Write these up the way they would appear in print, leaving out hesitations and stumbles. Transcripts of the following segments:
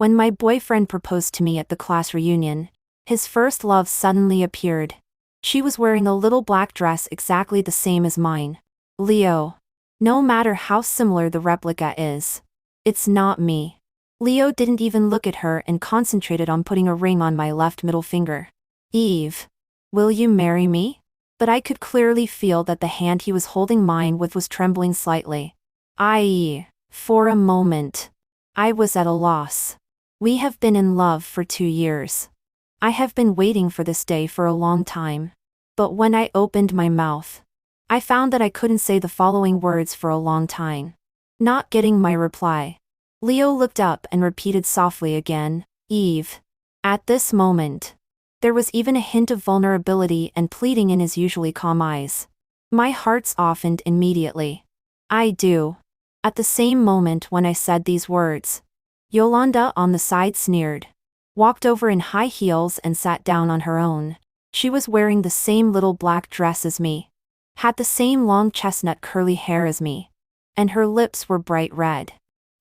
When my boyfriend proposed to me at the class reunion, his first love suddenly appeared. She was wearing a little black dress exactly the same as mine. Leo. No matter how similar the replica is, it's not me. Leo didn't even look at her and concentrated on putting a ring on my left middle finger. Eve. Will you marry me? But I could clearly feel that the hand he was holding mine with was trembling slightly. For a moment, I was at a loss. We have been in love for 2 years. I have been waiting for this day for a long time. But when I opened my mouth, I found that I couldn't say the following words for a long time. Not getting my reply, Leo looked up and repeated softly again, Eve. At this moment, there was even a hint of vulnerability and pleading in his usually calm eyes. My heart softened immediately. I do. At the same moment when I said these words, Yolanda on the side sneered, walked over in high heels and sat down on her own. She was wearing the same little black dress as me, had the same long chestnut curly hair as me, and her lips were bright red.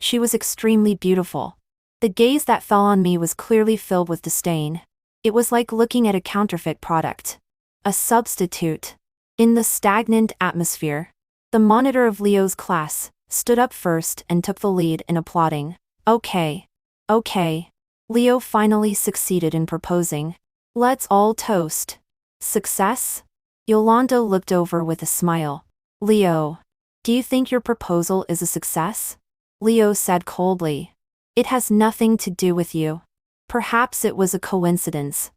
She was extremely beautiful. The gaze that fell on me was clearly filled with disdain. It was like looking at a counterfeit product. A substitute. In the stagnant atmosphere, the monitor of Leo's class stood up first and took the lead in applauding. Okay. Leo finally succeeded in proposing. Let's all toast. Success? Yolanda looked over with a smile. Leo, do you think your proposal is a success? Leo said coldly. It has nothing to do with you. Perhaps it was a coincidence.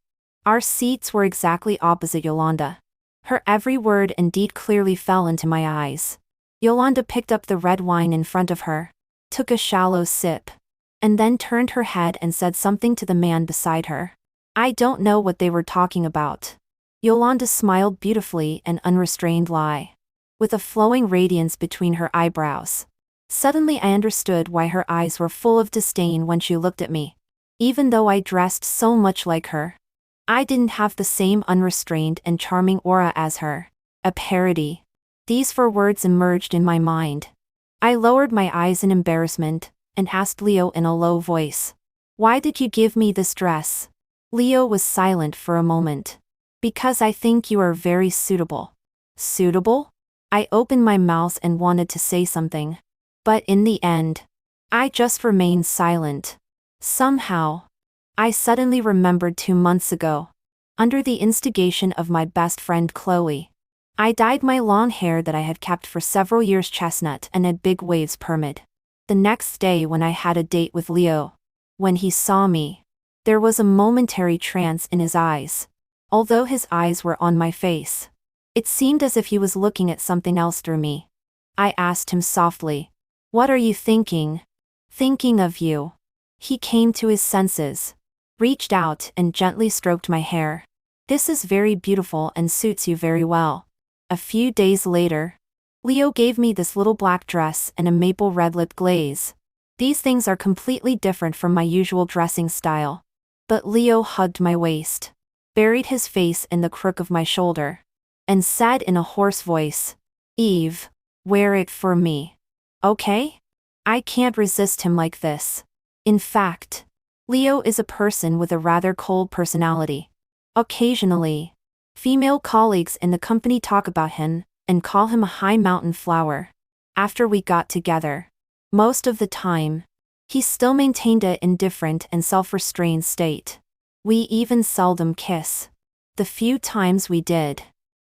Our seats were exactly opposite Yolanda. Her every word and deed clearly fell into my eyes. Yolanda picked up the red wine in front of her, took a shallow sip, and then turned her head and said something to the man beside her. I don't know what they were talking about. Yolanda smiled beautifully and unrestrained lie, with a flowing radiance between her eyebrows. Suddenly I understood why her eyes were full of disdain when she looked at me. Even though I dressed so much like her, I didn't have the same unrestrained and charming aura as her. A parody. These 4 words emerged in my mind. I lowered my eyes in embarrassment and asked Leo in a low voice, why did you give me this dress? Leo was silent for a moment. Because I think you are very suitable. Suitable? I opened my mouth and wanted to say something. But in the end, I just remained silent. Somehow, I suddenly remembered 2 months ago, under the instigation of my best friend Chloe, I dyed my long hair that I had kept for several years chestnut and had big waves permed. The next day when I had a date with Leo, when he saw me, there was a momentary trance in his eyes. Although his eyes were on my face, it seemed as if he was looking at something else through me. I asked him softly, what are you thinking? Thinking of you. He came to his senses, reached out and gently stroked my hair. This is very beautiful and suits you very well. A few days later, Leo gave me this little black dress and a maple red lip glaze. These things are completely different from my usual dressing style. But Leo hugged my waist, buried his face in the crook of my shoulder, and said in a hoarse voice, Eve, wear it for me. Okay? I can't resist him like this. In fact, Leo is a person with a rather cold personality. Occasionally, female colleagues in the company talk about him and call him a high mountain flower. After we got together, most of the time, he still maintained an indifferent and self-restrained state. We even seldom kiss. The few times we did,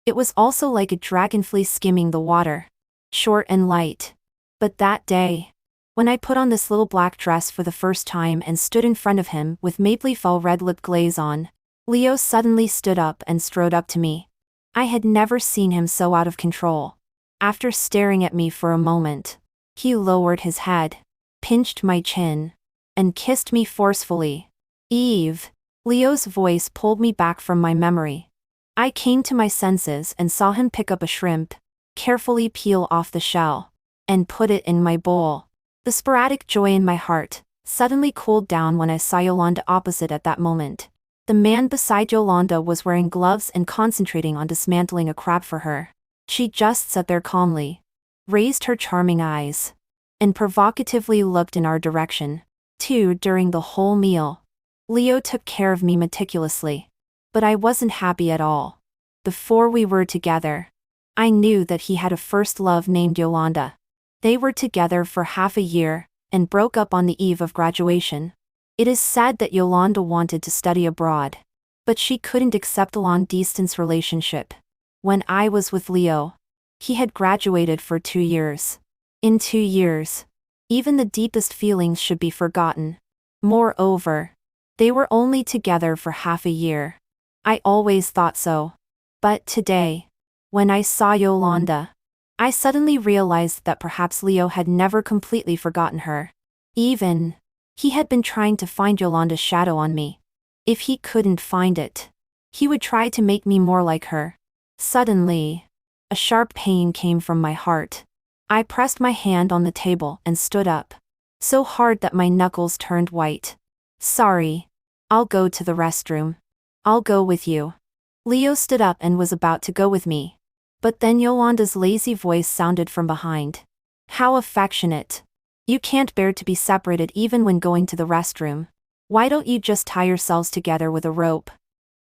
it was also like a dragonfly skimming the water, short and light. But that day, when I put on this little black dress for the first time and stood in front of him with maple faux red lip glaze on, Leo suddenly stood up and strode up to me. I had never seen him so out of control. After staring at me for a moment, he lowered his head, pinched my chin, and kissed me forcefully. Eve. Leo's voice pulled me back from my memory. I came to my senses and saw him pick up a shrimp, carefully peel off the shell, and put it in my bowl. The sporadic joy in my heart suddenly cooled down when I saw Yolanda opposite at that moment. The man beside Yolanda was wearing gloves and concentrating on dismantling a crab for her. She just sat there calmly, raised her charming eyes, and provocatively looked in our direction. too during the whole meal. Leo took care of me meticulously. But I wasn't happy at all. Before we were together, I knew that he had a first love named Yolanda. They were together for half a year, and broke up on the eve of graduation. It is said that Yolanda wanted to study abroad. But she couldn't accept a long-distance relationship. When I was with Leo, he had graduated for 2 years. In 2 years, even the deepest feelings should be forgotten. Moreover, they were only together for half a year. I always thought so. But today, when I saw Yolanda, I suddenly realized that perhaps Leo had never completely forgotten her. He had been trying to find Yolanda's shadow on me. If he couldn't find it, he would try to make me more like her. Suddenly, a sharp pain came from my heart. I pressed my hand on the table and stood up, so hard that my knuckles turned white. Sorry. I'll go to the restroom. I'll go with you. Leo stood up and was about to go with me. But then Yolanda's lazy voice sounded from behind. How affectionate. You can't bear to be separated even when going to the restroom. Why don't you just tie yourselves together with a rope?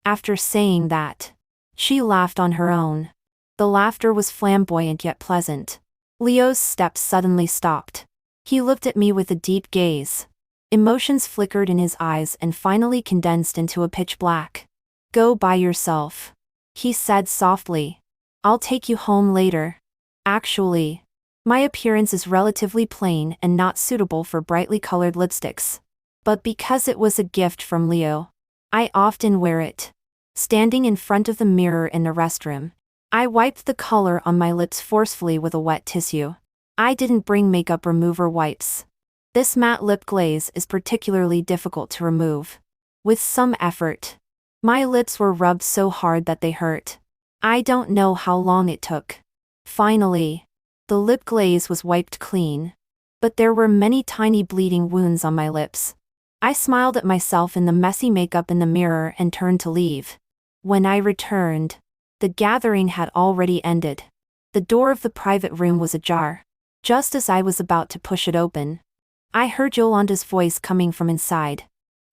After saying that, she laughed on her own. The laughter was flamboyant yet pleasant. Leo's steps suddenly stopped. He looked at me with a deep gaze. Emotions flickered in his eyes and finally condensed into a pitch black. Go by yourself, he said softly. I'll take you home later. Actually, my appearance is relatively plain and not suitable for brightly colored lipsticks. But because it was a gift from Leo, I often wear it. Standing in front of the mirror in the restroom, I wiped the color on my lips forcefully with a wet tissue. I didn't bring makeup remover wipes. This matte lip glaze is particularly difficult to remove. With some effort, my lips were rubbed so hard that they hurt. I don't know how long it took. Finally, the lip glaze was wiped clean. But there were many tiny bleeding wounds on my lips. I smiled at myself in the messy makeup in the mirror and turned to leave. When I returned, the gathering had already ended. The door of the private room was ajar. Just as I was about to push it open, I heard Yolanda's voice coming from inside.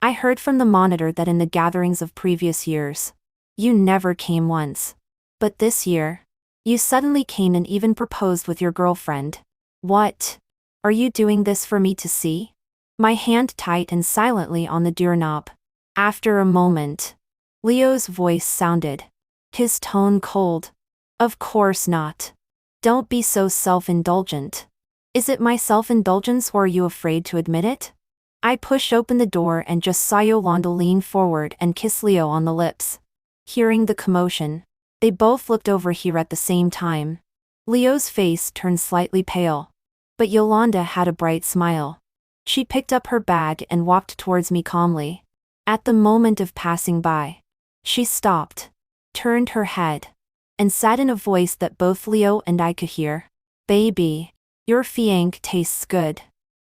I heard from the monitor that in the gatherings of previous years, you never came once. But this year, you suddenly came and even proposed with your girlfriend. What? Are you doing this for me to see? My hand tightened silently on the doorknob. After a moment, Leo's voice sounded. His tone cold. Of course not. Don't be so self-indulgent. Is it my self-indulgence or are you afraid to admit it? I pushed open the door and just saw Yolanda lean forward and kiss Leo on the lips. Hearing the commotion, they both looked over here at the same time. Leo's face turned slightly pale. But Yolanda had a bright smile. She picked up her bag and walked towards me calmly. At the moment of passing by, she stopped, turned her head, and said in a voice that both Leo and I could hear, Baby, your fianc tastes good.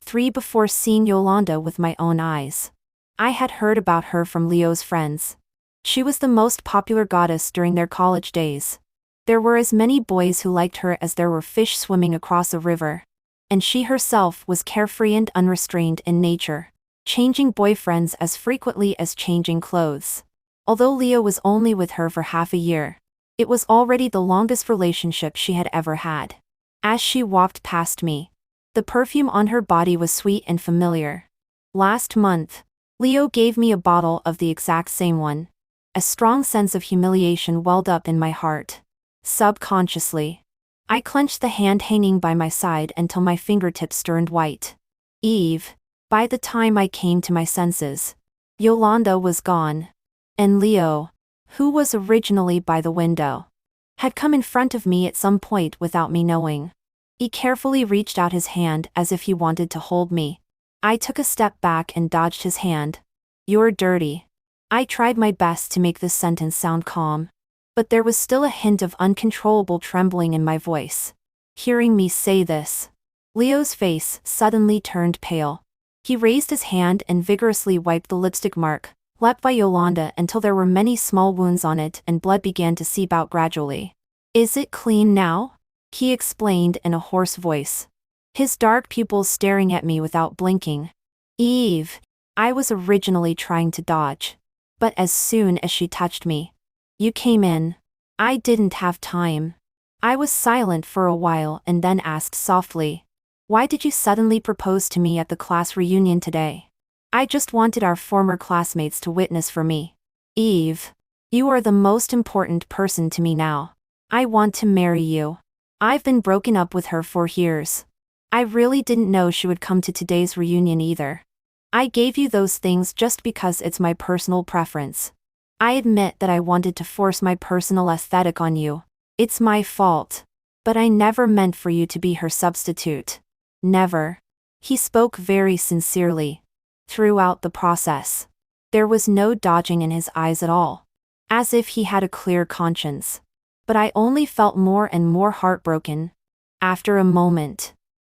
3 Before seeing Yolanda with my own eyes, I had heard about her from Leo's friends. She was the most popular goddess during their college days. There were as many boys who liked her as there were fish swimming across a river. And she herself was carefree and unrestrained in nature, changing boyfriends as frequently as changing clothes. Although Leo was only with her for half a year, it was already the longest relationship she had ever had. As she walked past me, the perfume on her body was sweet and familiar. Last month, Leo gave me a bottle of the exact same one. A strong sense of humiliation welled up in my heart. Subconsciously, I clenched the hand hanging by my side until my fingertips turned white. By the time I came to my senses, Yolanda was gone. And Leo, who was originally by the window, had come in front of me at some point without me knowing. He carefully reached out his hand as if he wanted to hold me. I took a step back and dodged his hand. You're dirty. I tried my best to make this sentence sound calm. But there was still a hint of uncontrollable trembling in my voice. Hearing me say this, Leo's face suddenly turned pale. He raised his hand and vigorously wiped the lipstick mark, left by Yolanda until there were many small wounds on it and blood began to seep out gradually. Is it clean now? He explained in a hoarse voice, his dark pupils staring at me without blinking. Eve. I was originally trying to dodge. But as soon as she touched me, you came in. I didn't have time. I was silent for a while and then asked softly, "Why did you suddenly propose to me at the class reunion today?" "I just wanted our former classmates to witness for me." "Eve, you are the most important person to me now. I want to marry you." I've been broken up with her for years. I really didn't know she would come to today's reunion either. I gave you those things just because it's my personal preference. I admit that I wanted to force my personal aesthetic on you. It's my fault. But I never meant for you to be her substitute. Never. He spoke very sincerely. Throughout the process, there was no dodging in his eyes at all. As if he had a clear conscience. But I only felt more and more heartbroken. After a moment,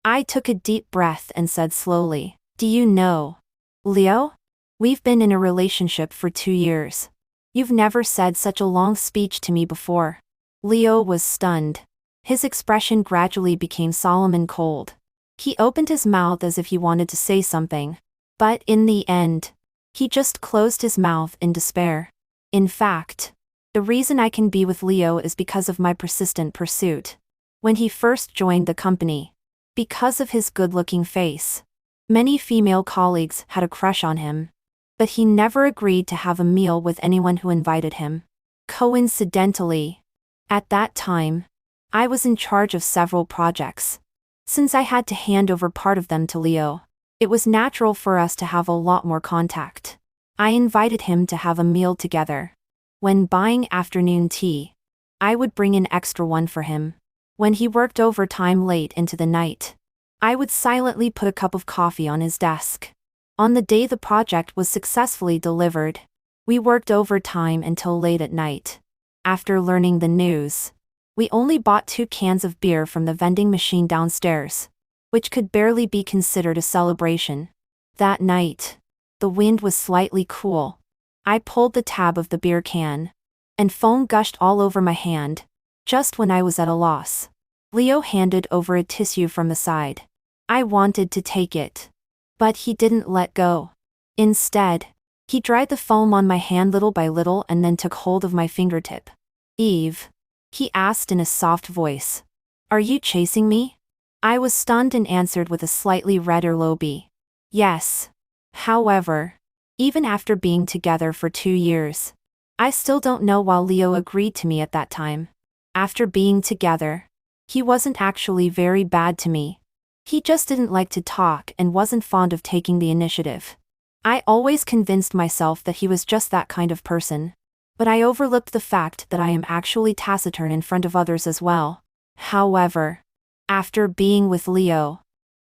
I took a deep breath and said slowly, "Do you know, Leo? We've been in a relationship for 2 years. You've never said such a long speech to me before." Leo was stunned. His expression gradually became solemn and cold. He opened his mouth as if he wanted to say something. But in the end, he just closed his mouth in despair. In fact, the reason I can be with Leo is because of my persistent pursuit. When he first joined the company, because of his good-looking face, many female colleagues had a crush on him. But he never agreed to have a meal with anyone who invited him. Coincidentally, at that time, I was in charge of several projects. Since I had to hand over part of them to Leo, it was natural for us to have a lot more contact. I invited him to have a meal together. When buying afternoon tea, I would bring an extra one for him. When he worked overtime late into the night, I would silently put a cup of coffee on his desk. On the day the project was successfully delivered, we worked overtime until late at night. After learning the news, we only bought 2 cans of beer from the vending machine downstairs, which could barely be considered a celebration. That night, the wind was slightly cool. I pulled the tab of the beer can, and foam gushed all over my hand, just when I was at a loss. Leo handed over a tissue from the side. I wanted to take it, but he didn't let go. Instead, he dried the foam on my hand little by little and then took hold of my fingertip. "Eve?" he asked in a soft voice. "Are you chasing me?" I was stunned and answered with a slightly redder lobby. "Yes." However, even after being together for 2 years, I still don't know why Leo agreed to me at that time. After being together, he wasn't actually very bad to me. He just didn't like to talk and wasn't fond of taking the initiative. I always convinced myself that he was just that kind of person. But I overlooked the fact that I am actually taciturn in front of others as well. However, after being with Leo,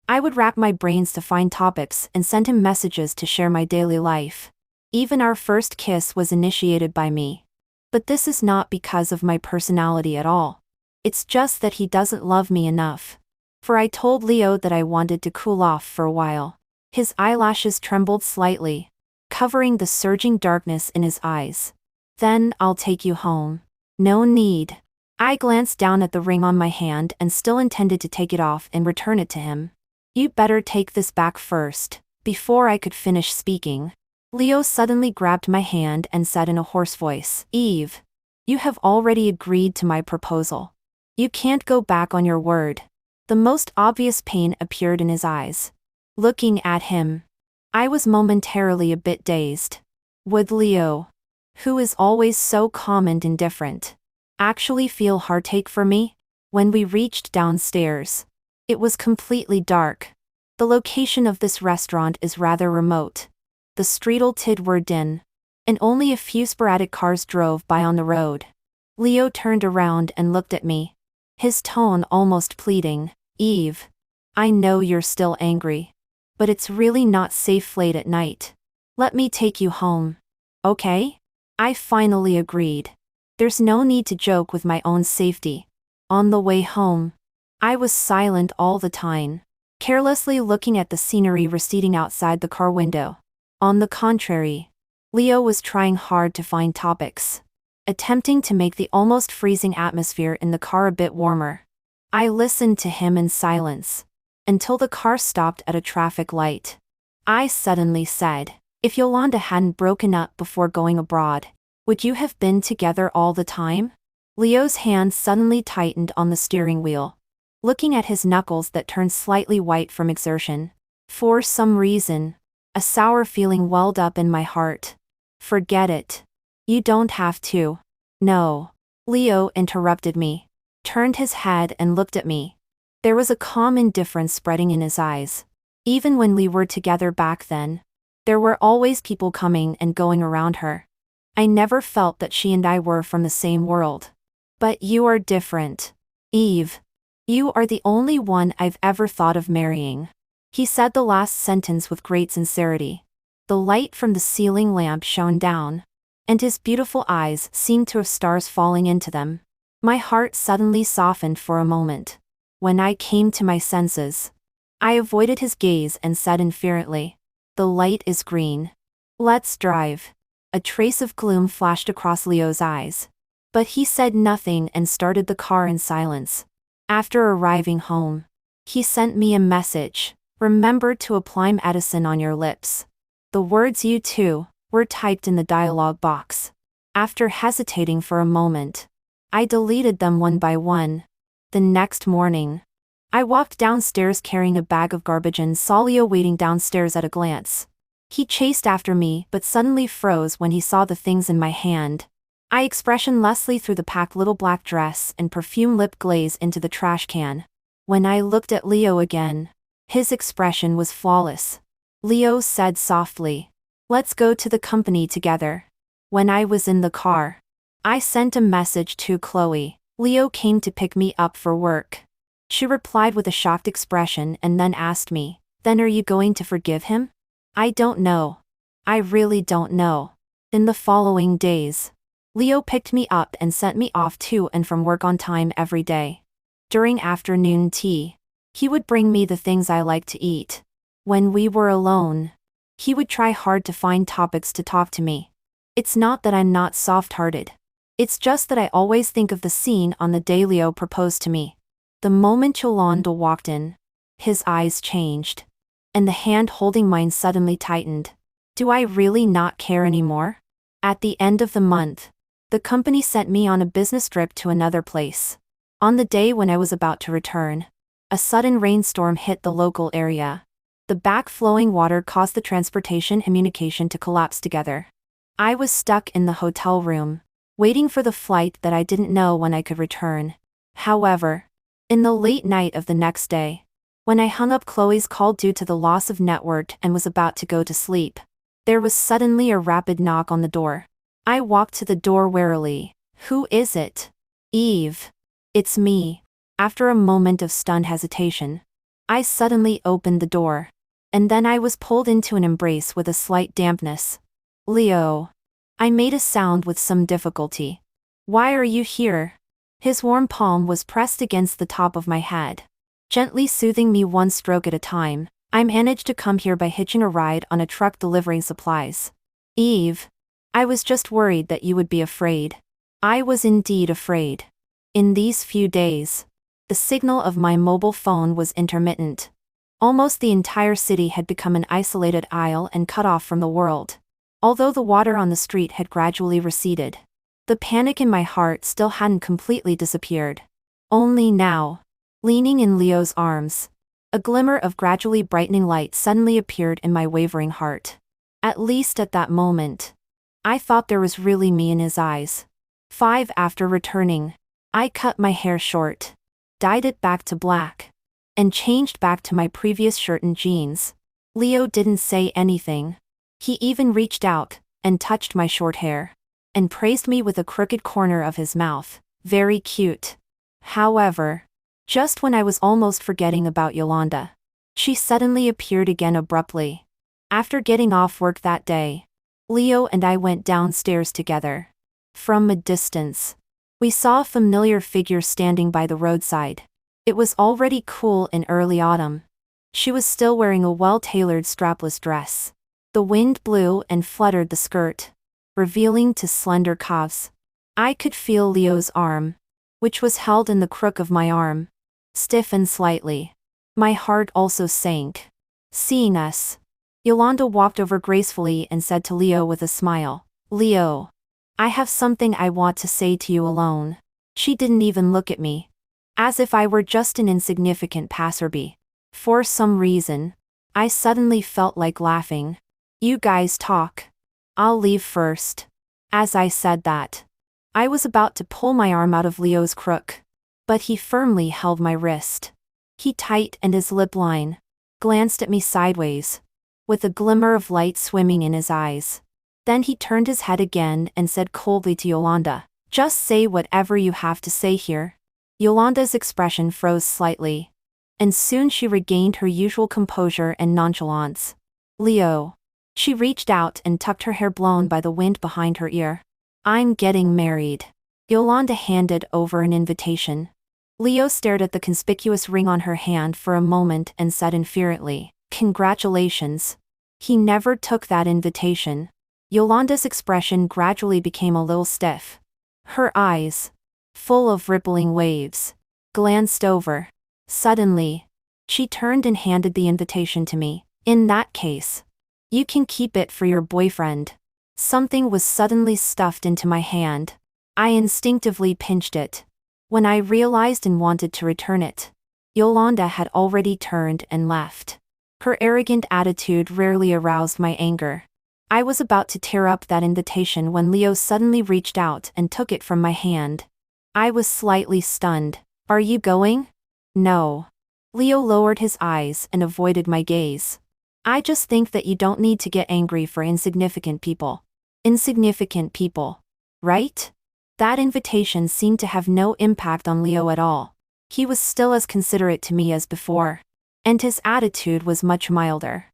I would rack my brains to find topics and send him messages to share my daily life. Even our first kiss was initiated by me. But this is not because of my personality at all. It's just that he doesn't love me enough. For I told Leo that I wanted to cool off for a while. His eyelashes trembled slightly, covering the surging darkness in his eyes. "Then I'll take you home." "No need." I glanced down at the ring on my hand and still intended to take it off and return it to him. "You better take this back first." Before I could finish speaking, Leo suddenly grabbed my hand and said in a hoarse voice, "Eve, you have already agreed to my proposal. You can't go back on your word." The most obvious pain appeared in his eyes. Looking at him, I was momentarily a bit dazed. Would Leo, who is always so calm and indifferent, actually feel heartache for me? When we reached downstairs, it was completely dark. The location of this restaurant is rather remote. The streetled were dim, and only a few sporadic cars drove by on the road. Leo turned around and looked at me, his tone almost pleading. "Eve, I know you're still angry, but it's really not safe late at night. Let me take you home. Okay?" I finally agreed. There's no need to joke with my own safety. On the way home, I was silent all the time, carelessly looking at the scenery receding outside the car window. On the contrary, Leo was trying hard to find topics, attempting to make the almost freezing atmosphere in the car a bit warmer. I listened to him in silence, until the car stopped at a traffic light. I suddenly said. If Yolanda hadn't broken up before going abroad, would you have been together all the time? Leo's hand suddenly tightened on the steering wheel. Looking at his knuckles that turned slightly white from exertion. For some reason, a sour feeling welled up in my heart. Forget it. You don't have to. No. Leo interrupted me, turned his head and looked at me. There was a calm indifference spreading in his eyes. Even when we were together back then, there were always people coming and going around her. I never felt that she and I were from the same world. But you are different. Eve. You are the only one I've ever thought of marrying. He said the last sentence with great sincerity. The light from the ceiling lamp shone down, and his beautiful eyes seemed to have stars falling into them. My heart suddenly softened for a moment. When I came to my senses, I avoided his gaze and said inferently, "The light is green. Let's drive." A trace of gloom flashed across Leo's eyes. But he said nothing and started the car in silence. After arriving home, he sent me a message. Remember to apply medicine on your lips. The words "you too" were typed in the dialog box. After hesitating for a moment, I deleted them one by one. The next morning, I walked downstairs carrying a bag of garbage and saw Leo waiting downstairs at a glance. He chased after me but suddenly froze when he saw the things in my hand. I expressionlessly threw the packed little black dress and perfume lip glaze into the trash can. When I looked at Leo again, his expression was flawless. Leo said softly, "Let's go to the company together." When I was in the car, I sent a message to Chloe. Leo came to pick me up for work. She replied with a shocked expression and then asked me, "Then are you going to forgive him?" I don't know. I really don't know. In the following days, Leo picked me up and sent me off to and from work on time every day. During afternoon tea, he would bring me the things I liked to eat. When we were alone, he would try hard to find topics to talk to me. It's not that I'm not soft-hearted. It's just that I always think of the scene on the day Leo proposed to me. The moment Yolanda walked in, his eyes changed, and the hand holding mine suddenly tightened. Do I really not care anymore? At the end of the month, the company sent me on a business trip to another place. On the day when I was about to return, a sudden rainstorm hit the local area. The back-flowing water caused the transportation and communication to collapse together. I was stuck in the hotel room, waiting for the flight that I didn't know when I could return. However, in the late night of the next day, when I hung up Chloe's call due to the loss of network and was about to go to sleep, there was suddenly a rapid knock on the door. I walked to the door warily. Who is it? Eve. It's me. After a moment of stunned hesitation, I suddenly opened the door, and then I was pulled into an embrace with a slight dampness. Leo. I made a sound with some difficulty. Why are you here? His warm palm was pressed against the top of my head, gently soothing me one stroke at a time. I managed to come here by hitching a ride on a truck delivering supplies. Eve. I was just worried that you would be afraid. I was indeed afraid. In these few days, the signal of my mobile phone was intermittent. Almost the entire city had become an isolated isle and cut off from the world. Although the water on the street had gradually receded, the panic in my heart still hadn't completely disappeared. Only now, leaning in Leo's arms, a glimmer of gradually brightening light suddenly appeared in my wavering heart. At least at that moment, I thought there was really me in his eyes. 5 After returning, I cut my hair short, dyed it back to black, and changed back to my previous shirt and jeans. Leo didn't say anything. He even reached out and touched my short hair, and praised me with a crooked corner of his mouth. Very cute. However, just when I was almost forgetting about Yolanda, she suddenly appeared again abruptly. After getting off work that day, Leo and I went downstairs together. From a distance, we saw a familiar figure standing by the roadside. It was already cool in early autumn. She was still wearing a well-tailored strapless dress. The wind blew and fluttered the skirt, revealing two slender calves. I could feel Leo's arm, which was held in the crook of my arm, stiffen slightly. My heart also sank. Seeing us, Yolanda walked over gracefully and said to Leo with a smile, "Leo, I have something I want to say to you alone." She didn't even look at me. As if I were just an insignificant passerby. For some reason, I suddenly felt like laughing. "You guys talk. I'll leave first." As I said that, I was about to pull my arm out of Leo's crook. But he firmly held my wrist. He tightened his lip line, glanced at me sideways, with a glimmer of light swimming in his eyes. Then he turned his head again and said coldly to Yolanda, "Just say whatever you have to say here." Yolanda's expression froze slightly, and soon she regained her usual composure and nonchalance. "Leo." She reached out and tucked her hair blown by the wind behind her ear. "I'm getting married." Yolanda handed over an invitation. Leo stared at the conspicuous ring on her hand for a moment and said infuriately, "Congratulations." He never took that invitation. Yolanda's expression gradually became a little stiff. Her eyes, full of rippling waves, glanced over. Suddenly, she turned and handed the invitation to me. "In that case, you can keep it for your boyfriend." Something was suddenly stuffed into my hand. I instinctively pinched it. When I realized and wanted to return it, Yolanda had already turned and left. Her arrogant attitude rarely aroused my anger. I was about to tear up that invitation when Leo suddenly reached out and took it from my hand. I was slightly stunned. "Are you going?" "No." Leo lowered his eyes and avoided my gaze. "I just think that you don't need to get angry for insignificant people." Insignificant people. Right? That invitation seemed to have no impact on Leo at all. He was still as considerate to me as before. And his attitude was much milder.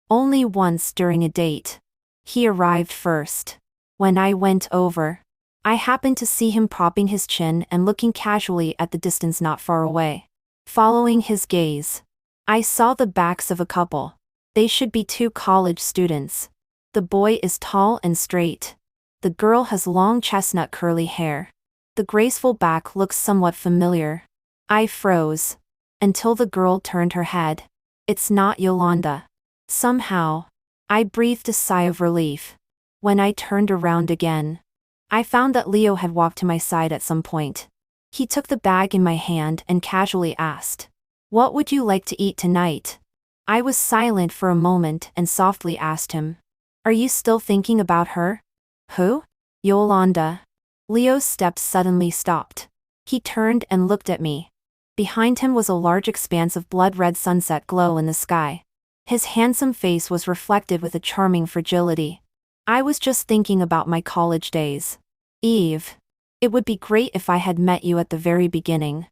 Only once during a date. He arrived first. When I went over, I happened to see him propping his chin and looking casually at the distance not far away. Following his gaze, I saw the backs of a couple. They should be two college students. The boy is tall and straight. The girl has long chestnut curly hair. The graceful back looks somewhat familiar. I froze. Until the girl turned her head. "It's not Yolanda." Somehow, I breathed a sigh of relief. When I turned around again, I found that Leo had walked to my side at some point. He took the bag in my hand and casually asked, "What would you like to eat tonight?" I was silent for a moment and softly asked him, "Are you still thinking about her?" "Who?" "Yolanda." Leo's steps suddenly stopped. He turned and looked at me. Behind him was a large expanse of blood-red sunset glow in the sky. His handsome face was reflected with a charming fragility. "I was just thinking about my college days. Eve. It would be great if I had met you at the very beginning."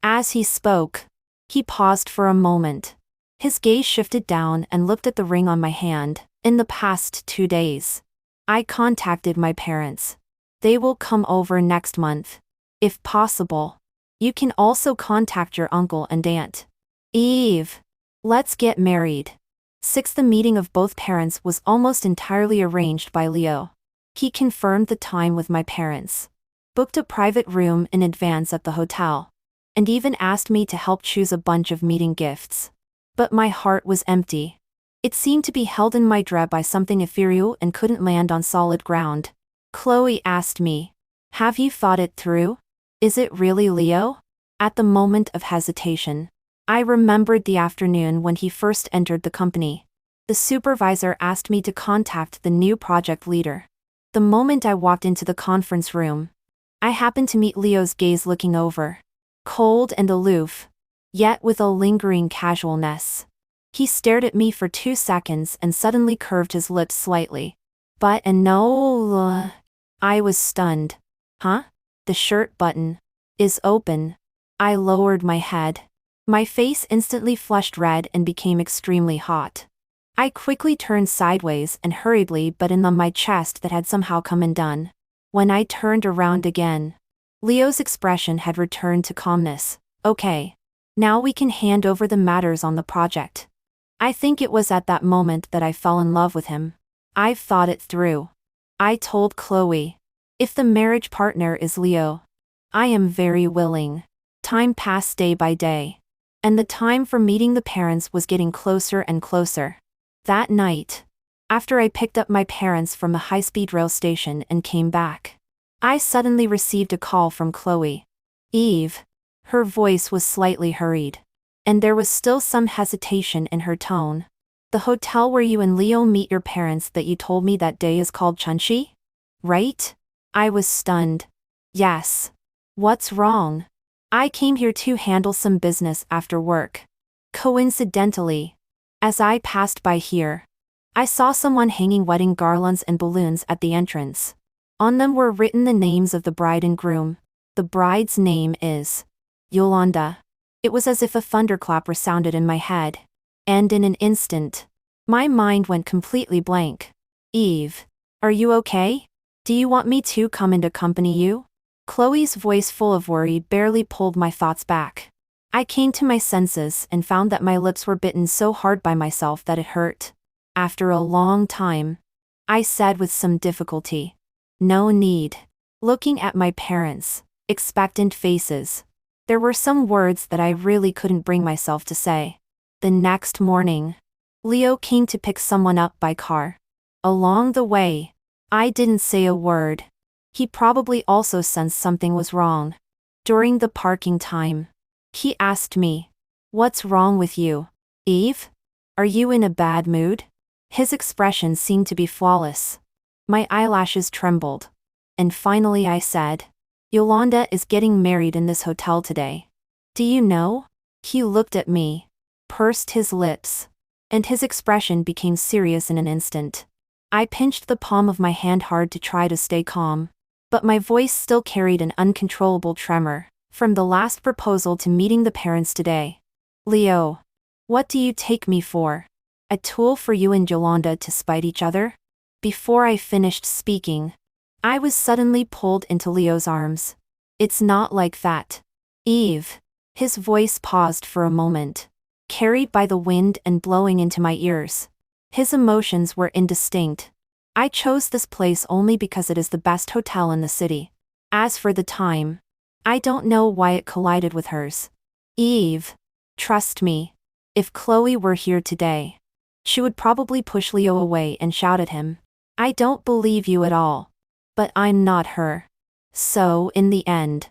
As he spoke, he paused for a moment. His gaze shifted down and looked at the ring on my hand. "In the past 2 days, I contacted my parents. They will come over next month. If possible, you can also contact your uncle and aunt. Eve. Let's get married." 6. The meeting of both parents was almost entirely arranged by Leo. He confirmed the time with my parents, booked a private room in advance at the hotel, and even asked me to help choose a bunch of meeting gifts. But my heart was empty. It seemed to be held in my dread by something ethereal and couldn't land on solid ground. Chloe asked me, "Have you thought it through? Is it really Leo?" At the moment of hesitation, I remembered the afternoon when he first entered the company. The supervisor asked me to contact the new project leader. The moment I walked into the conference room, I happened to meet Leo's gaze looking over. Cold and aloof, yet with a lingering casualness. He stared at me for 2 seconds and suddenly curved his lips slightly. "But and no." I was stunned. "Huh?" "The shirt button is open." I lowered my head. My face instantly flushed red and became extremely hot. I quickly turned sideways and hurriedly buttoned on my chest that had somehow come undone. When I turned around again, Leo's expression had returned to calmness. "Okay. Now we can hand over the matters on the project." I think it was at that moment that I fell in love with him. I've thought it through. I told Chloe. If the marriage partner is Leo, I am very willing. Time passed day by day, and the time for meeting the parents was getting closer and closer. That night, after I picked up my parents from the high-speed rail station and came back, I suddenly received a call from Chloe. Eve. Her voice was slightly hurried, and there was still some hesitation in her tone. The hotel where you and Leo meet your parents that you told me that day is called Chunchi? Right? I was stunned. Yes. What's wrong? I came here to handle some business after work. Coincidentally, as I passed by here, I saw someone hanging wedding garlands and balloons at the entrance. On them were written the names of the bride and groom. The bride's name is Yolanda. It was as if a thunderclap resounded in my head. And in an instant, my mind went completely blank. Eve, are you okay? Do you want me to come and accompany you? Chloe's voice, full of worry, barely pulled my thoughts back. I came to my senses and found that my lips were bitten so hard by myself that it hurt. After a long time, I said with some difficulty, "No need." Looking at my parents' expectant faces, there were some words that I really couldn't bring myself to say. The next morning, Leo came to pick someone up by car. Along the way, I didn't say a word. He probably also sensed something was wrong. During the parking time, he asked me, "What's wrong with you, Eve? Are you in a bad mood?" His expression seemed to be flawless. My eyelashes trembled. And finally I said, "Yolanda is getting married in this hotel today. Do you know?" He looked at me, pursed his lips, and his expression became serious in an instant. I pinched the palm of my hand hard to try to stay calm, but my voice still carried an uncontrollable tremor. From the last proposal to meeting the parents today. Leo, what do you take me for? A tool for you and Yolanda to spite each other? Before I finished speaking, I was suddenly pulled into Leo's arms. It's not like that, Eve. His voice paused for a moment, carried by the wind and blowing into my ears. His emotions were indistinct. I chose this place only because it is the best hotel in the city. As for the time, I don't know why it collided with hers. Eve, trust me. If Chloe were here today, she would probably push Leo away and shout at him. I don't believe you at all. But I'm not her. So, in the end,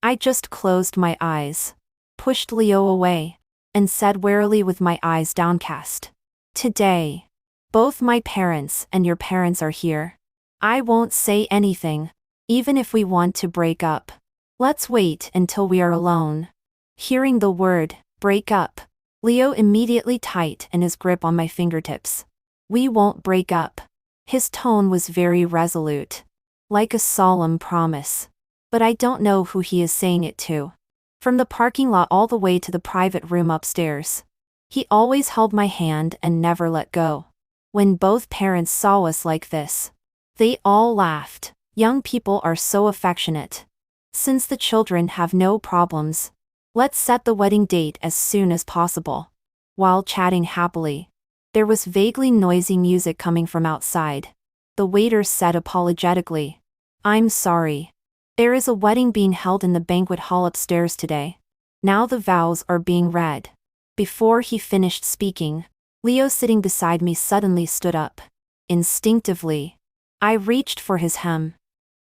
I just closed my eyes, pushed Leo away, and said wearily with my eyes downcast, "Today, both my parents and your parents are here. I won't say anything, even if we want to break up. Let's wait until we are alone." Hearing the word, break up, Leo immediately tightened his grip on my fingertips. "We won't break up." His tone was very resolute, like a solemn promise. But I don't know who he is saying it to. From the parking lot all the way to the private room upstairs, he always held my hand and never let go. When both parents saw us like this, they all laughed. Young people are so affectionate. Since the children have no problems, let's set the wedding date as soon as possible. While chatting happily, there was vaguely noisy music coming from outside. The waiter said apologetically, "I'm sorry. There is a wedding being held in the banquet hall upstairs today. Now the vows are being read." Before he finished speaking, Leo sitting beside me suddenly stood up. Instinctively, I reached for his hem,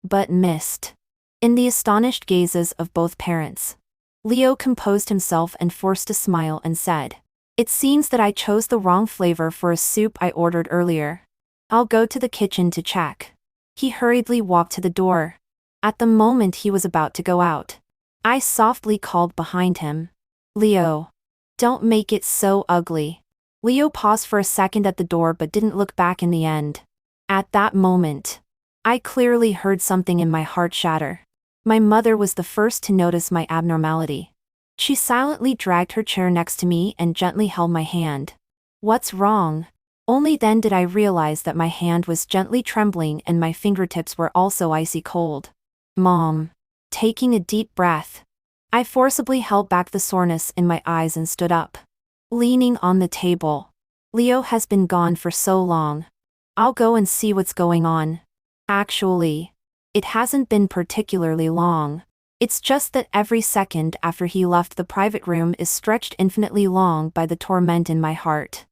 but missed. In the astonished gazes of both parents, Leo composed himself and forced a smile and said, "It seems that I chose the wrong flavor for a soup I ordered earlier. I'll go to the kitchen to check." He hurriedly walked to the door. At the moment he was about to go out, I softly called behind him, "Leo, don't make it so ugly." Leo paused for a second at the door but didn't look back in the end. At that moment, I clearly heard something in my heart shatter. My mother was the first to notice my abnormality. She silently dragged her chair next to me and gently held my hand. "What's wrong?" Only then did I realize that my hand was gently trembling and my fingertips were also icy cold. "Mom." Taking a deep breath, I forcibly held back the soreness in my eyes and stood up. Leaning on the table, "Leo has been gone for so long. I'll go and see what's going on. Actually, it hasn't been particularly long. It's just that every second after he left the private room is stretched infinitely long by the torment in my heart."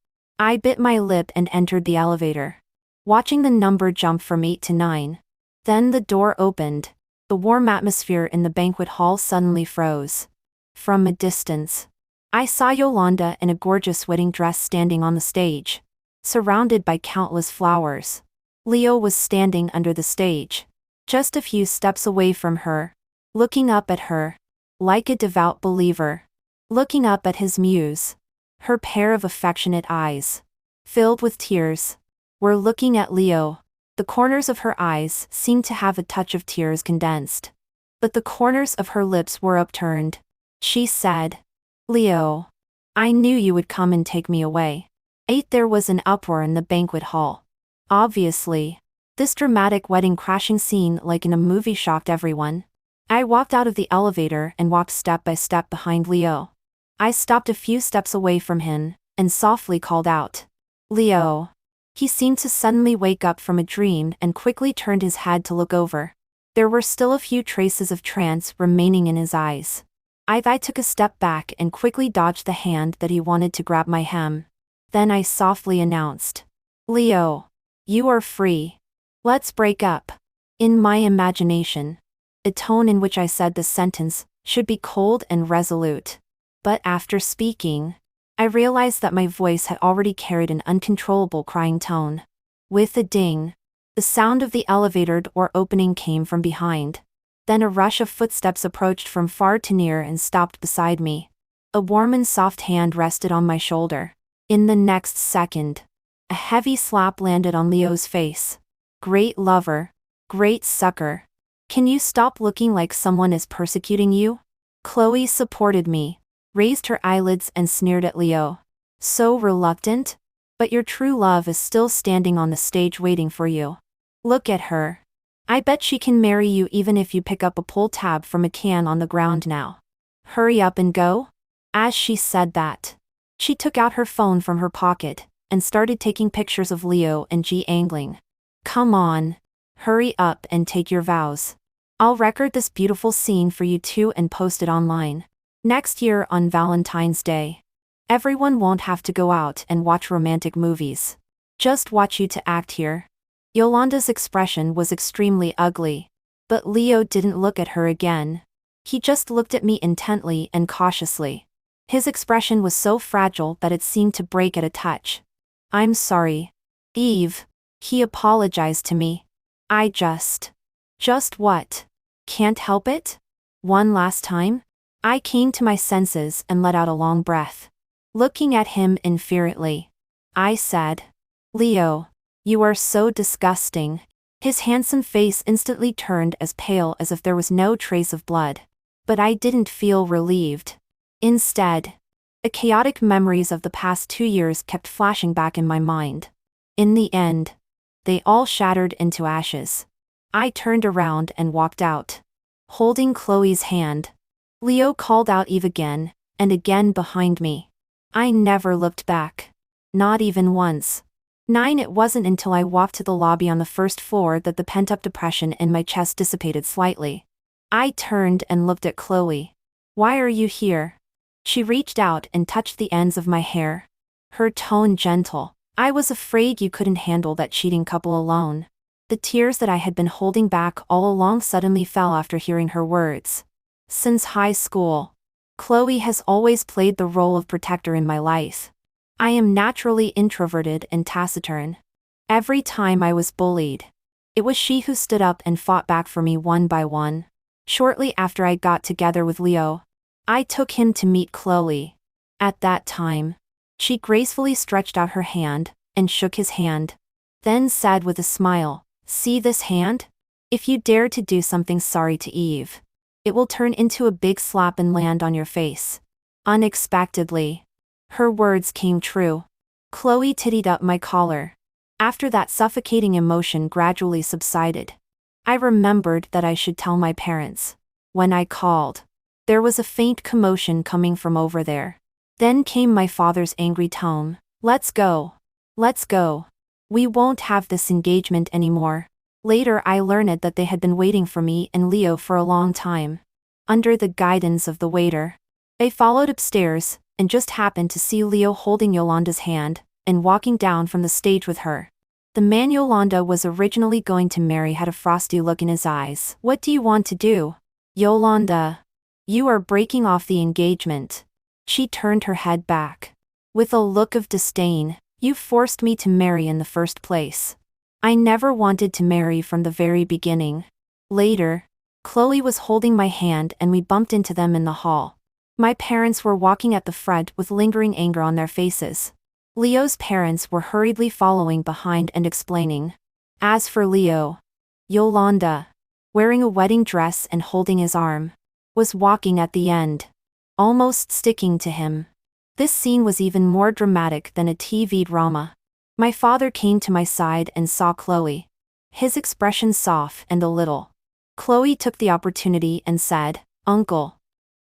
I bit my lip and entered the elevator, watching the number jump from 8 to 9. Then the door opened. The warm atmosphere in the banquet hall suddenly froze. From a distance, I saw Yolanda in a gorgeous wedding dress standing on the stage, surrounded by countless flowers. Leo was standing under the stage, just a few steps away from her, looking up at her, like a devout believer, looking up at his muse. Her pair of affectionate eyes, filled with tears, were looking at Leo. The corners of her eyes seemed to have a touch of tears condensed, but the corners of her lips were upturned. She said, "Leo, I knew you would come and take me away." There was an uproar in the banquet hall. Obviously, this dramatic wedding crashing scene like in a movie shocked everyone. I walked out of the elevator and walked step by step behind Leo. I stopped a few steps away from him, and softly called out, "Leo." He seemed to suddenly wake up from a dream and quickly turned his head to look over. There were still a few traces of trance remaining in his eyes. I took a step back and quickly dodged the hand that he wanted to grab my hem. Then I softly announced, "Leo, you are free. Let's break up." In my imagination, the tone in which I said this sentence should be cold and resolute. But after speaking, I realized that my voice had already carried an uncontrollable crying tone. With a ding, the sound of the elevator door opening came from behind. Then a rush of footsteps approached from far to near and stopped beside me. A warm and soft hand rested on my shoulder. In the next second, a heavy slap landed on Leo's face. "Great lover. Great sucker. Can you stop looking like someone is persecuting you?" Chloe supported me, raised her eyelids and sneered at Leo. "So reluctant? But your true love is still standing on the stage waiting for you. Look at her. I bet she can marry you even if you pick up a pull tab from a can on the ground now. Hurry up and go." As she said that, she took out her phone from her pocket and started taking pictures of Leo and G angling. "Come on. Hurry up and take your vows. I'll record this beautiful scene for you too and post it online. Next year on Valentine's Day, everyone won't have to go out and watch romantic movies. Just watch you to act here." Yolanda's expression was extremely ugly, but Leo didn't look at her again. He just looked at me intently and cautiously. His expression was so fragile that it seemed to break at a touch. "I'm sorry, Eve," he apologized to me. Just what? Can't help it? One last time?" I came to my senses and let out a long breath. Looking at him infuriately, I said, "Leo, you are so disgusting." His handsome face instantly turned as pale as if there was no trace of blood. But I didn't feel relieved. Instead, the chaotic memories of the past 2 years kept flashing back in my mind. In the end, they all shattered into ashes. I turned around and walked out, holding Chloe's hand. Leo called out Eve again, and again behind me. I never looked back. Not even once. It wasn't until I walked to the lobby on the first floor that the pent-up depression in my chest dissipated slightly. I turned and looked at Chloe. "Why are you here?" She reached out and touched the ends of my hair. Her tone gentle. "I was afraid you couldn't handle that cheating couple alone." The tears that I had been holding back all along suddenly fell after hearing her words. Since high school, Chloe has always played the role of protector in my life. I am naturally introverted and taciturn. Every time I was bullied, it was she who stood up and fought back for me one by one. Shortly after I got together with Leo, I took him to meet Chloe. At that time, she gracefully stretched out her hand and shook his hand, then said with a smile, "See this hand? If you dare to do something sorry to Eve, it will turn into a big slap and land on your face." Unexpectedly, her words came true. Chloe tittied up my collar. After that suffocating emotion gradually subsided, I remembered that I should tell my parents. When I called, there was a faint commotion coming from over there. Then came my father's angry tone. "Let's go. Let's go. We won't have this engagement anymore." Later I learned that they had been waiting for me and Leo for a long time. Under the guidance of the waiter, I followed upstairs, and just happened to see Leo holding Yolanda's hand, and walking down from the stage with her. The man Yolanda was originally going to marry had a frosty look in his eyes. "What do you want to do, Yolanda? You are breaking off the engagement." She turned her head back. With a look of disdain, "You forced me to marry in the first place. I never wanted to marry from the very beginning." Later, Chloe was holding my hand and we bumped into them in the hall. My parents were walking at the front with lingering anger on their faces. Leo's parents were hurriedly following behind and explaining. As for Leo, Yolanda, wearing a wedding dress and holding his arm, was walking at the end, almost sticking to him. This scene was even more dramatic than a TV drama. My father came to my side and saw Chloe. His expression soft and a little. Chloe took the opportunity and said, "Uncle,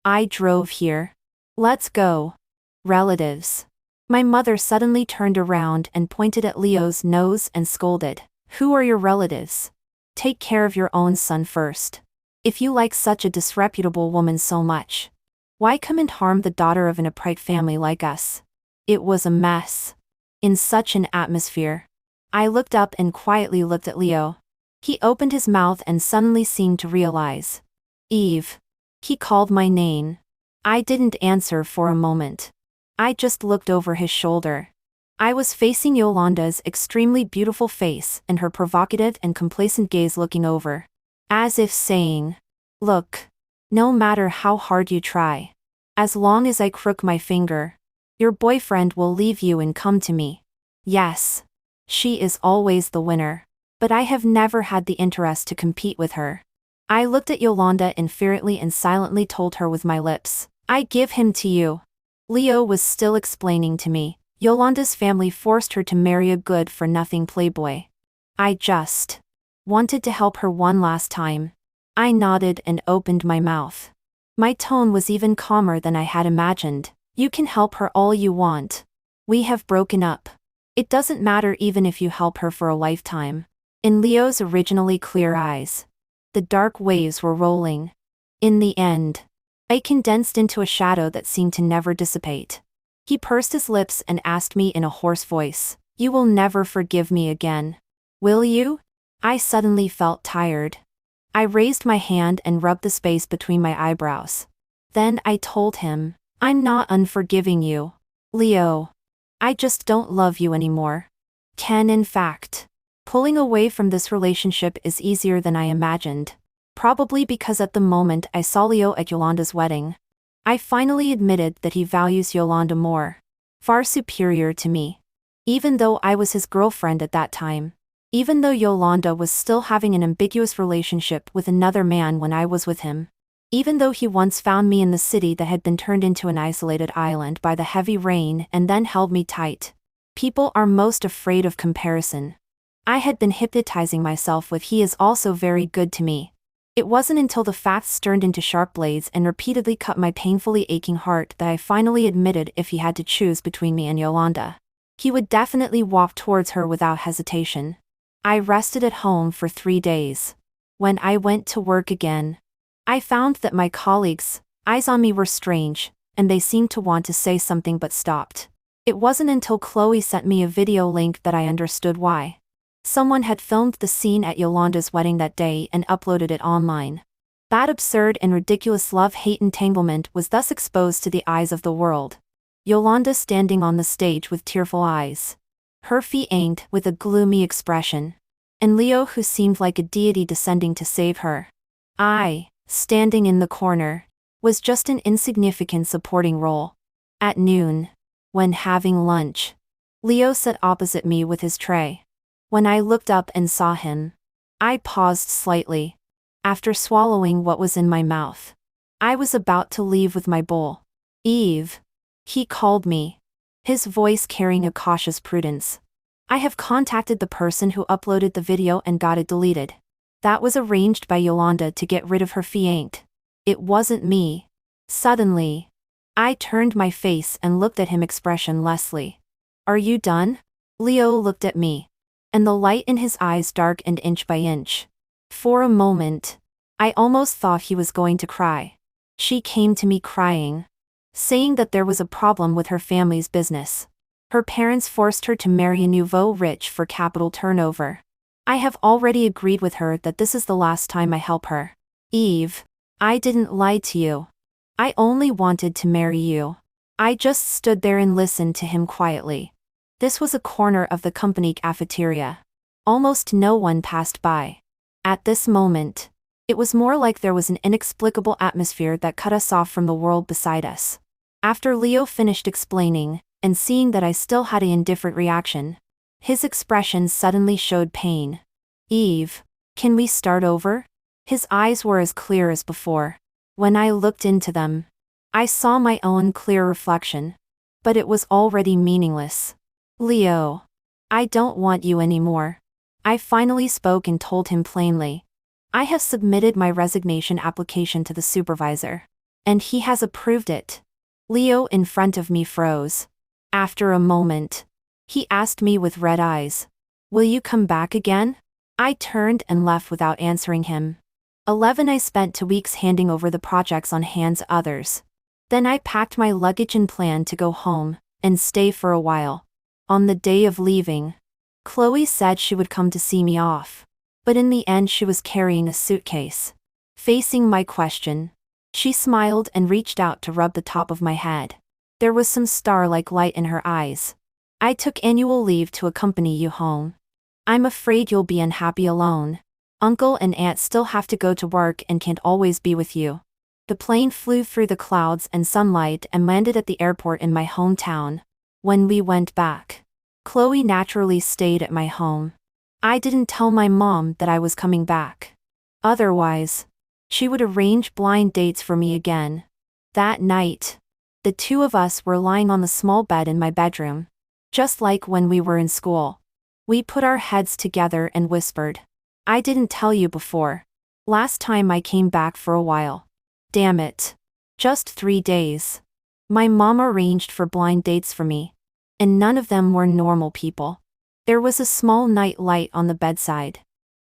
I drove here. Let's go." Relatives. My mother suddenly turned around and pointed at Leo's nose and scolded. "Who are your relatives? Take care of your own son first. If you like such a disreputable woman so much, why come and harm the daughter of an upright family like us?" It was a mess. In such an atmosphere, I looked up and quietly looked at Leo. He opened his mouth and suddenly seemed to realize. "Eve." He called my name. I didn't answer for a moment. I just looked over his shoulder. I was facing Yolanda's extremely beautiful face and her provocative and complacent gaze looking over. As if saying, "Look, no matter how hard you try, as long as I crook my finger, your boyfriend will leave you and come to me. Yes, she is always the winner. But I have never had the interest to compete with her." I looked at Yolanda infuriately and silently told her with my lips, "I give him to you." Leo was still explaining to me. Yolanda's family forced her to marry a good-for-nothing playboy. I just wanted to help her one last time. I nodded and opened my mouth. My tone was even calmer than I had imagined. "You can help her all you want. We have broken up. It doesn't matter even if you help her for a lifetime." In Leo's originally clear eyes, the dark waves were rolling. In the end, I condensed into a shadow that seemed to never dissipate. He pursed his lips and asked me in a hoarse voice, "You will never forgive me again, will you?" I suddenly felt tired. I raised my hand and rubbed the space between my eyebrows. Then I told him, "I'm not unforgiving you, Leo. I just don't love you anymore." In fact, pulling away from this relationship is easier than I imagined. Probably because at the moment I saw Leo at Yolanda's wedding. I finally admitted that he values Yolanda more. Far superior to me. Even though I was his girlfriend at that time. Even though Yolanda was still having an ambiguous relationship with another man when I was with him. Even though he once found me in the city that had been turned into an isolated island by the heavy rain and then held me tight. People are most afraid of comparison. I had been hypnotizing myself with "he is also very good to me." It wasn't until the facts turned into sharp blades and repeatedly cut my painfully aching heart that I finally admitted if he had to choose between me and Yolanda, he would definitely walk towards her without hesitation. I rested at home for 3 days. When I went to work again, I found that my colleagues' eyes on me were strange, and they seemed to want to say something but stopped. It wasn't until Chloe sent me a video link that I understood why. Someone had filmed the scene at Yolanda's wedding that day and uploaded it online. That absurd and ridiculous love-hate entanglement was thus exposed to the eyes of the world. Yolanda standing on the stage with tearful eyes. Her fiancé with a gloomy expression. And Leo who seemed like a deity descending to save her. I, standing in the corner, was just an insignificant supporting role. At noon, when having lunch, Leo sat opposite me with his tray. When I looked up and saw him, I paused slightly. After swallowing what was in my mouth, I was about to leave with my bowl. "Eve," he called me, his voice carrying a cautious prudence. "I have contacted the person who uploaded the video and got it deleted. That was arranged by Yolanda to get rid of her fiancé. It wasn't me." Suddenly, I turned my face and looked at him expressionlessly. "Are you done?" Leo looked at me, and the light in his eyes darkened inch by inch. For a moment, I almost thought he was going to cry. "She came to me crying, saying that there was a problem with her family's business. Her parents forced her to marry a nouveau rich for capital turnover. I have already agreed with her that this is the last time I help her. Eve, I didn't lie to you. I only wanted to marry you. I just stood there and listened to him quietly. This was a corner of the company cafeteria. Almost no one passed by. At this moment, it was more like there was an inexplicable atmosphere that cut us off from the world beside us. After Leo finished explaining, and seeing that I still had an indifferent reaction, his expression suddenly showed pain. Eve, can we start over? His eyes were as clear as before. When I looked into them, I saw my own clear reflection. But it was already meaningless. Leo, I don't want you anymore. I finally spoke and told him plainly. I have submitted my resignation application to the supervisor. And he has approved it. Leo in front of me froze. After a moment, he asked me with red eyes, will you come back again? I turned and left without answering him. 11 I spent 2 weeks handing over the projects on hand to others. Then I packed my luggage and planned to go home, and stay for a while. On the day of leaving, Chloe said she would come to see me off. But in the end she was carrying a suitcase. Facing my question, she smiled and reached out to rub the top of my head. There was some star-like light in her eyes. I took annual leave to accompany you home. I'm afraid you'll be unhappy alone. Uncle and Aunt still have to go to work and can't always be with you. The plane flew through the clouds and sunlight and landed at the airport in my hometown. When we went back, Chloe naturally stayed at my home. I didn't tell my mom that I was coming back. Otherwise, she would arrange blind dates for me again. That night, the two of us were lying on the small bed in my bedroom. Just like when we were in school. We put our heads together and whispered. I didn't tell you before. Last time I came back for a while. Damn it. Just 3 days. My mom arranged for blind dates for me. And none of them were normal people. There was a small night light on the bedside.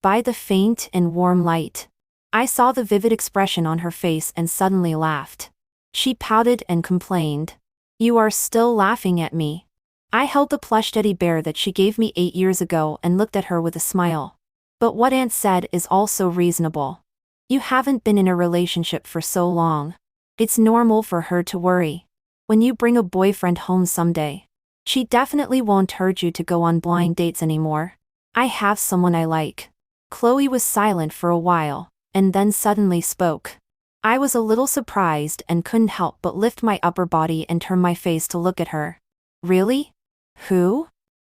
By the faint and warm light, I saw the vivid expression on her face and suddenly laughed. She pouted and complained. You are still laughing at me. I held the plush teddy bear that she gave me 8 years ago and looked at her with a smile. But what Aunt said is also reasonable. You haven't been in a relationship for so long. It's normal for her to worry. When you bring a boyfriend home someday, she definitely won't urge you to go on blind dates anymore. I have someone I like. Chloe was silent for a while, and then suddenly spoke. I was a little surprised and couldn't help but lift my upper body and turn my face to look at her. Really? Who?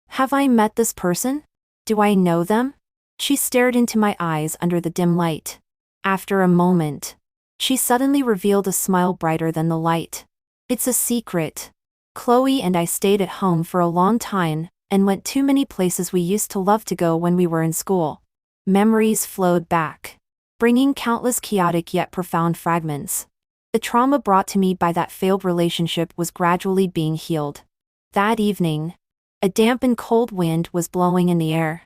Have I met this person? Do I know them? She stared into my eyes under the dim light. After a moment, she suddenly revealed a smile brighter than the light. It's a secret. Chloe and I stayed at home for a long time, and went too many places we used to love to go when we were in school. Memories flowed back, bringing countless chaotic yet profound fragments. The trauma brought to me by that failed relationship was gradually being healed. That evening, a damp and cold wind was blowing in the air.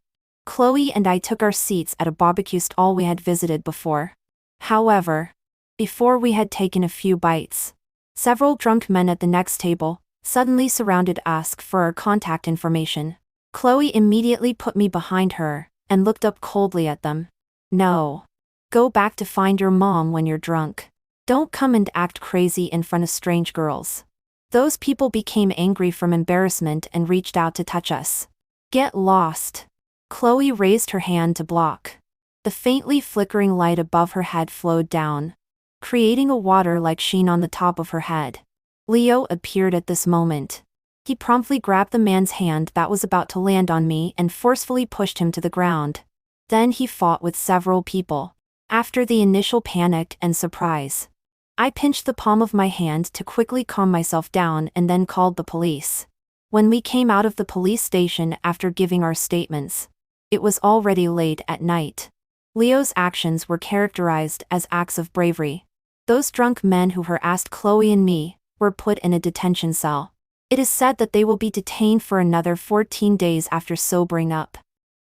Chloe and I took our seats at a barbecue stall we had visited before. However, before we had taken a few bites, several drunk men at the next table suddenly surrounded us for our contact information. Chloe immediately put me behind her and looked up coldly at them. No. Go back to find your mom when you're drunk. Don't come and act crazy in front of strange girls. Those people became angry from embarrassment and reached out to touch us. Get lost. Chloe raised her hand to block. The faintly flickering light above her head flowed down, creating a water-like sheen on the top of her head. Leo appeared at this moment. He promptly grabbed the man's hand that was about to land on me and forcefully pushed him to the ground. Then he fought with several people. After the initial panic and surprise, I pinched the palm of my hand to quickly calm myself down and then called the police. When we came out of the police station after giving our statements, it was already late at night. Leo's actions were characterized as acts of bravery. Those drunk men who harassed Chloe and me were put in a detention cell. It is said that they will be detained for another 14 days after sobering up.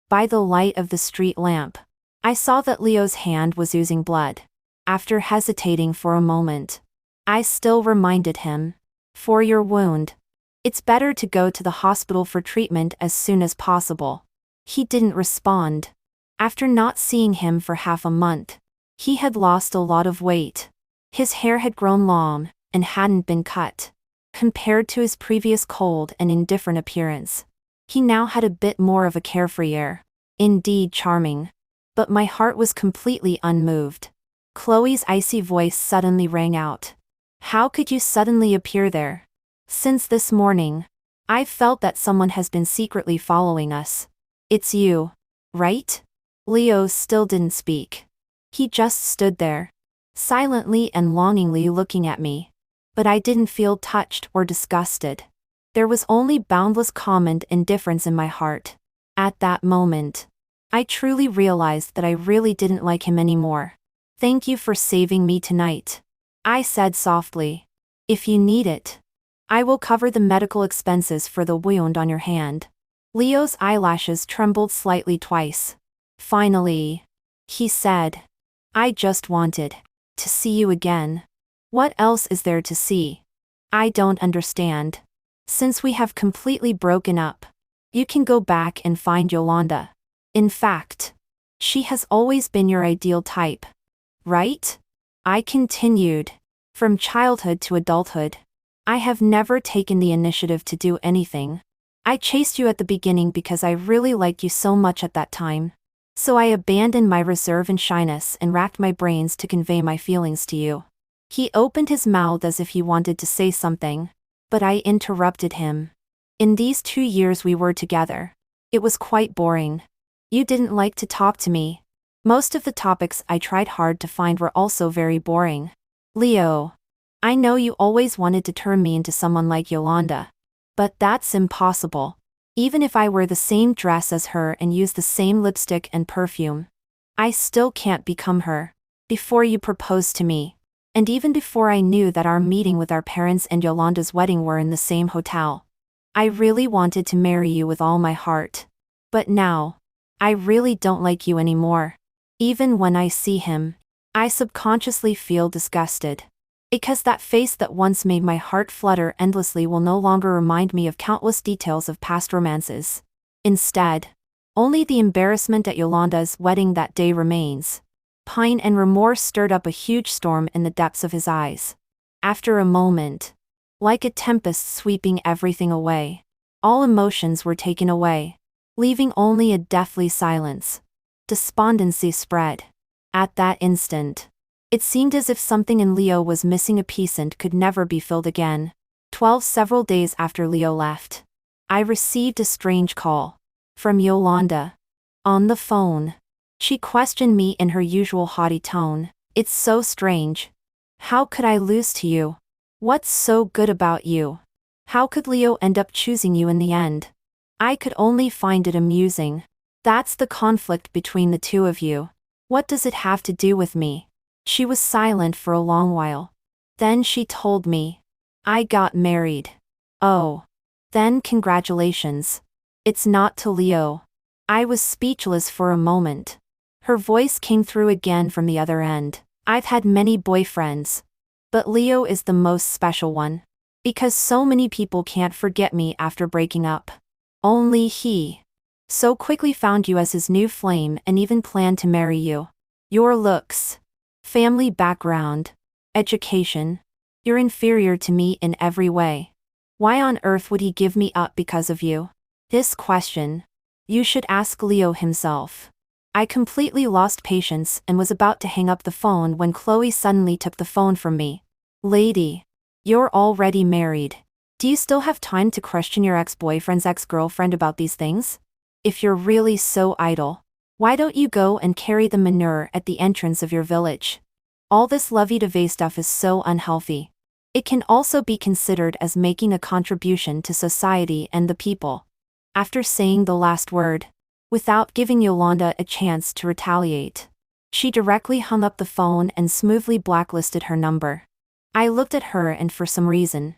By the light of the street lamp, I saw that Leo's hand was oozing blood. After hesitating for a moment, I still reminded him, for your wound, It's better to go to the hospital for treatment as soon as possible. He didn't respond. After not seeing him for half a month, he had lost a lot of weight. His hair had grown long and hadn't been cut. Compared to his previous cold and indifferent appearance, he now had a bit more of a carefree air. Indeed charming. But my heart was completely unmoved. Chloe's icy voice suddenly rang out. How could you suddenly appear there? Since this morning, I've felt that someone has been secretly following us. It's you, right? Leo still didn't speak. He just stood there, silently and longingly looking at me. But I didn't feel touched or disgusted. There was only boundless calm and indifference in my heart. At that moment, I truly realized that I really didn't like him anymore. Thank you for saving me tonight, I said softly. If you need it, I will cover the medical expenses for the wound on your hand. Leo's eyelashes trembled slightly twice. Finally, he said, I just wanted to see you again. What else is there to see? I don't understand. Since we have completely broken up, you can go back and find Yolanda. In fact, she has always been your ideal type. Right? I continued. From childhood to adulthood, I have never taken the initiative to do anything. I chased you at the beginning because I really liked you so much at that time. So I abandoned my reserve and shyness and racked my brains to convey my feelings to you. He opened his mouth as if he wanted to say something, but I interrupted him. In these 2 years we were together, it was quite boring. You didn't like to talk to me. Most of the topics I tried hard to find were also very boring. Leo, I know you always wanted to turn me into someone like Yolanda. But that's impossible. Even if I wear the same dress as her and use the same lipstick and perfume, I still can't become her. Before you proposed to me, and even before I knew that our meeting with our parents and Yolanda's wedding were in the same hotel, I really wanted to marry you with all my heart. But now, I really don't like you anymore. Even when I see him, I subconsciously feel disgusted. Because that face that once made my heart flutter endlessly will no longer remind me of countless details of past romances. Instead, only the embarrassment at Yolanda's wedding that day remains. Pine and remorse stirred up a huge storm in the depths of his eyes. After a moment, like a tempest sweeping everything away, all emotions were taken away, leaving only a deathly silence. Despondency spread. At that instant, it seemed as if something in Leo was missing a piece and could never be filled again. Several days after Leo left, I received a strange call. From Yolanda. On the phone. She questioned me in her usual haughty tone. It's so strange. How could I lose to you? What's so good about you? How could Leo end up choosing you in the end? I could only find it amusing. That's the conflict between the two of you. What does it have to do with me? She was silent for a long while. Then she told me. I got married. Oh. Then congratulations. It's not to Leo. I was speechless for a moment. Her voice came through again from the other end. I've had many boyfriends, but Leo is the most special one. Because so many people can't forget me after breaking up. Only he so quickly found you as his new flame and even planned to marry you. Your looks, family background, education, you're inferior to me in every way. Why on earth would he give me up because of you? This question, you should ask Leo himself. I completely lost patience and was about to hang up the phone when Chloe suddenly took the phone from me. Lady, you're already married. Do you still have time to question your ex-boyfriend's ex-girlfriend about these things? If you're really so idle, why don't you go and carry the manure at the entrance of your village? All this lovey-dovey stuff is so unhealthy. It can also be considered as making a contribution to society and the people. After saying the last word, without giving Yolanda a chance to retaliate, she directly hung up the phone and smoothly blacklisted her number. I looked at her and for some reason,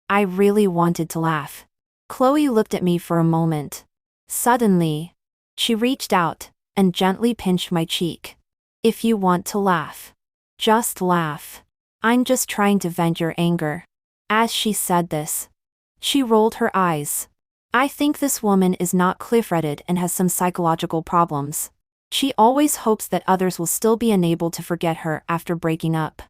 I really wanted to laugh. Chloe looked at me for a moment. Suddenly, she reached out and gently pinched my cheek. If you want to laugh, just laugh. I'm just trying to vent your anger. As she said this, She rolled her eyes. I think this woman is not clear-headed and has some psychological problems. She always hopes that others will still be unable to forget her after breaking up.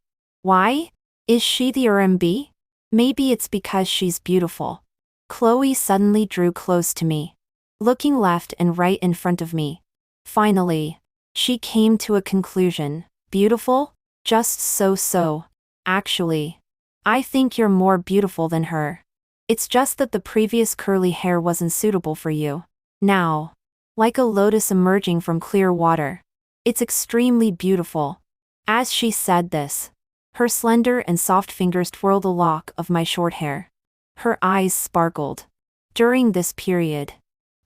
Why? Is she the RMB? Maybe it's because she's beautiful. Chloe suddenly drew close to me, looking left and right in front of me. Finally, she came to a conclusion. Beautiful? Just so. Actually, I think you're more beautiful than her. It's just that the previous curly hair wasn't suitable for you. Now, like a lotus emerging from clear water, it's extremely beautiful. As she said this, her slender and soft fingers twirled a lock of my short hair. Her eyes sparkled. During this period,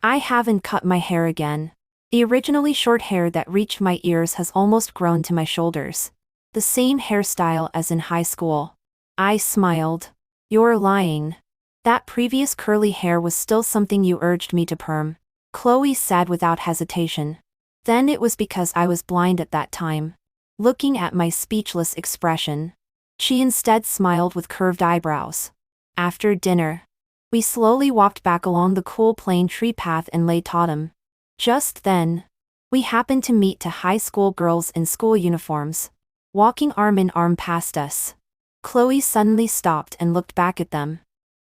I haven't cut my hair again. The originally short hair that reached my ears has almost grown to my shoulders. The same hairstyle as in high school. I smiled. You're lying. That previous curly hair was still something you urged me to perm. Chloe said without hesitation. Then it was because I was blind at that time. Looking at my speechless expression, she instead smiled with curved eyebrows. After dinner, we slowly walked back along the cool plane tree path in late autumn. Just then, we happened to meet two high school girls in school uniforms, walking arm in arm past us. Chloe suddenly stopped and looked back at them.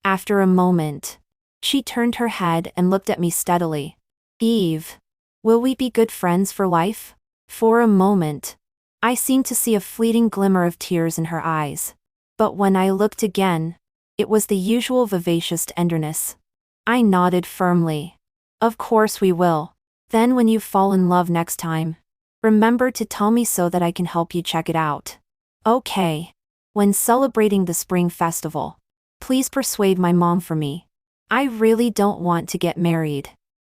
After a moment, she turned her head and looked at me steadily. Eve, will we be good friends for life? For a moment, I seemed to see a fleeting glimmer of tears in her eyes. But when I looked again, it was the usual vivacious tenderness. I nodded firmly. Of course we will. Then when you fall in love next time, remember to tell me so that I can help you check it out. Okay. When celebrating the spring festival, please persuade my mom for me. I really don't want to get married.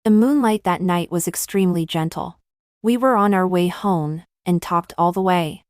The moonlight that night was extremely gentle. We were on our way home, and talked all the way.